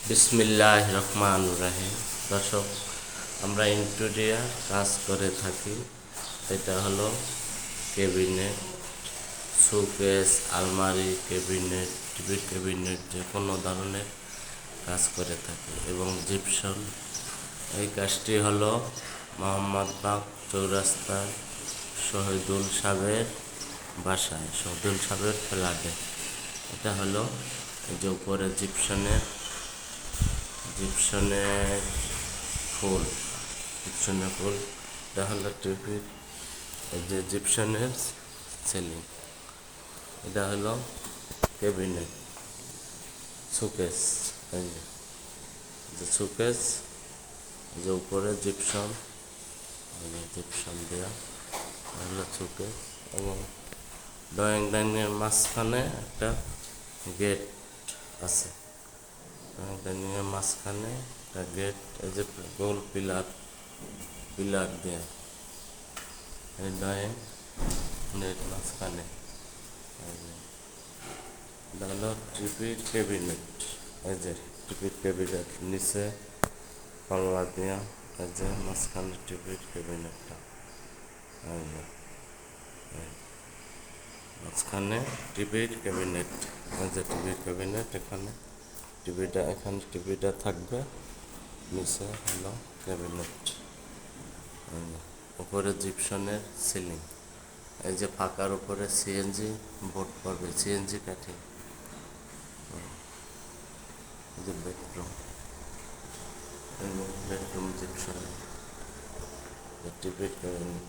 বিসমিল্লাহির রহমানির রহিম। দর্শক, আমরা ইন্টেরিয়ার কাজ করে থাকি। এটা হলো ক্যাবিনেট, শোকেস, আলমারি, ক্যাবিনেট, টিভি ক্যাবিনেট, যে কোনো ধরনের কাজ করে থাকি এবং জিপসাম। এই কাজটি হলো মোহাম্মদবাগ চৌরাস্তার শহীদুল সাহেবের বাসায়, শহীদুল সাহেবের ফ্ল্যাটে। এটা হলো এই যে উপরে জিপসনের ফুল, জিপসনের ফুল। এটা হলো টিভির এই যে জিপসনের সিলিং। এটা হলো ক্যাবিনেট, শোকেস, এই যে শোকেস, যে উপরে জিপসন, জিপসন দেওয়া হলো শোকেস। এবং ড্রয়িং ডাইনের মাঝখানে একটা গেট আছে। ডাইনিংয়ের মাঝখানে একটা গেট, এই যে গোল পিলার দেয়া এই ড্রয়িং নেট মাঝখানে। এটা হলো টিভির ক্যাবিনেট। এই যে টিভির ক্যাবিনেট নিচে পাল্লা দেওয়া, এই যে মাঝখানে টিভির ক্যাবিনেটটা, এই যে মাঝখানে টিভির ক্যাবিনেট। এই যে টিভির ক্যাবিনেট, এখানে টিভিটা থাকবে, নিচে হলো ক্যাবিনেট। উপরে জিপসনের সিলিং। এই যে ফাঁকার উপরে সিএনজি বোর্ড পাবে, সিএনজি কাঠি। এই যে বেডরুম জিপসনের টিভির ক্যাবিনেট।